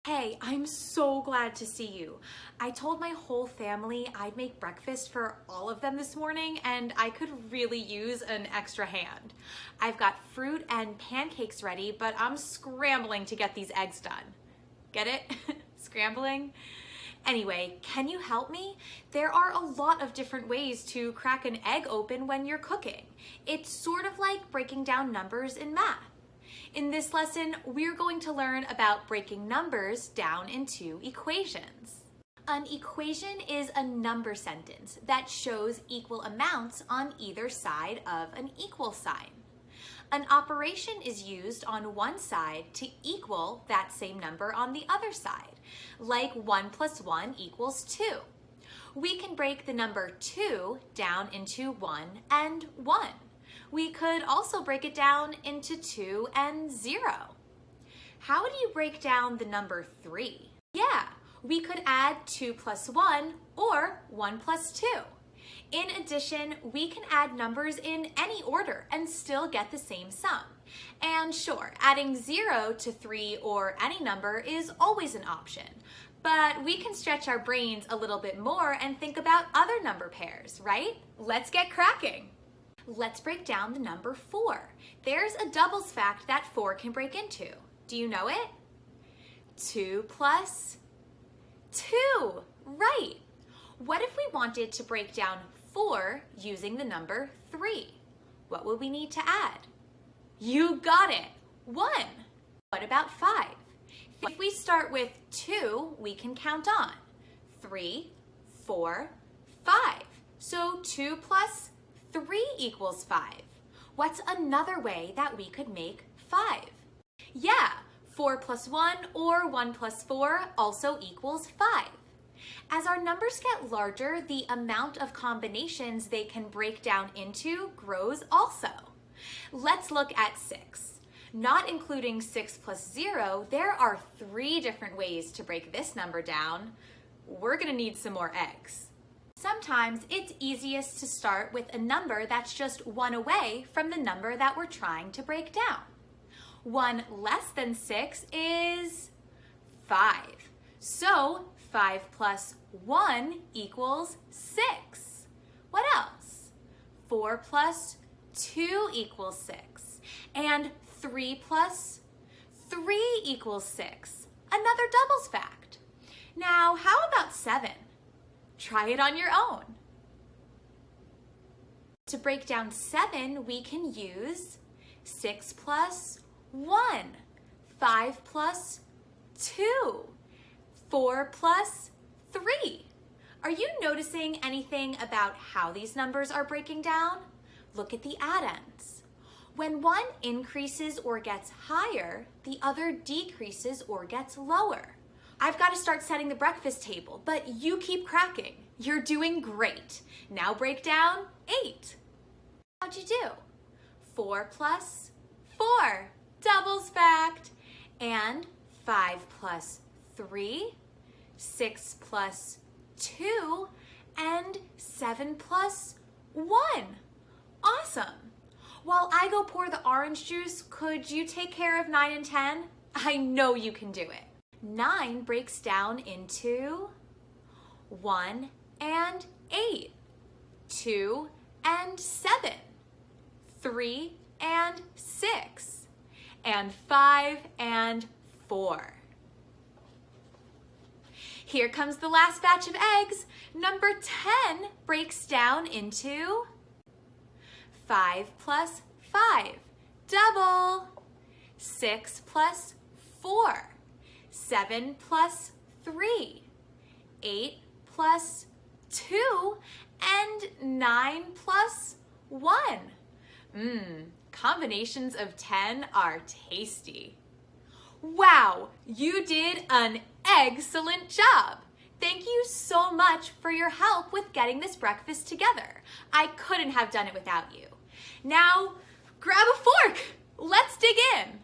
Hey, I'm so glad to see you. I told my whole family I'd make breakfast for all of them this morning, and I could really use an extra hand. I've got fruit and pancakes ready, but I'm scrambling to get these eggs done. Get it? Scrambling? Anyway, can you help me? There are a lot of different ways to crack an egg open when you're cooking. It's sort of like breaking down numbers in math. In this lesson, we're going to learn about breaking numbers down into equations. An equation is a number sentence that shows equal amounts on either side of an equal sign. An operation is used on one side to equal that same number on the other side, like 1 plus 1 equals 2. We can break the number 2 down into 1 and 1. We could also break it down into 2 and 0. How do you break down the number 3? Yeah, we could add 2 plus 1 or 1 plus 2. In addition, we can add numbers in any order and still get the same sum. And sure, adding 0 to 3 or any number is always an option. But we can stretch our brains a little bit more and think about other number pairs, right? Let's get cracking. Let's break down the number 4. There's a doubles fact that 4 can break into. Do you know it? 2 plus 2. Right. What if we wanted to break down 4 using the number 3? What would we need to add? You got it. 1. What about 5? If we start with 2, we can count on 3, 4, 5. So 2 plus 3 equals 5. What's another way that we could make 5? Yeah, 4 plus 1 or 1 plus 4 also equals 5. As our numbers get larger, the amount of combinations they can break down into grows also. Let's look at 6. Not including 6 plus 0, there are 3 different ways to break this number down. We're gonna need some more eggs. Sometimes it's easiest to start with a number that's just 1 away from the number that we're trying to break down. 1 less than 6 is 5. So 5 plus 1 equals 6. What else? 4 plus 2 equals 6. And 3 plus 3 equals 6. Another doubles fact. Now, how about 7? Try it on your own. To break down 7, we can use 6 plus 1, 5 plus 2, 4 plus 3. Are you noticing anything about how these numbers are breaking down? Look at the addends. When one increases or gets higher, the other decreases or gets lower. I've got to start setting the breakfast table, but you keep cracking. You're doing great. Now break down 8. How'd you do? 4 plus 4, doubles fact. And 5 plus 3, 6 plus 2, and 7 plus 1. Awesome. While I go pour the orange juice, could you take care of 9 and 10? I know you can do it. 9 breaks down into 1 and 8, 2 and 7, 3 and 6, and 5 and 4. Here comes the last batch of eggs. Number 10 breaks down into 5 plus 5, double, 6 plus 4, 7 plus 3, 8 plus 2, and 9 plus 1. Combinations of 10 are tasty. Wow, you did an excellent job. Thank you so much for your help with getting this breakfast together. I couldn't have done it without you. Now, grab a fork. Let's dig in.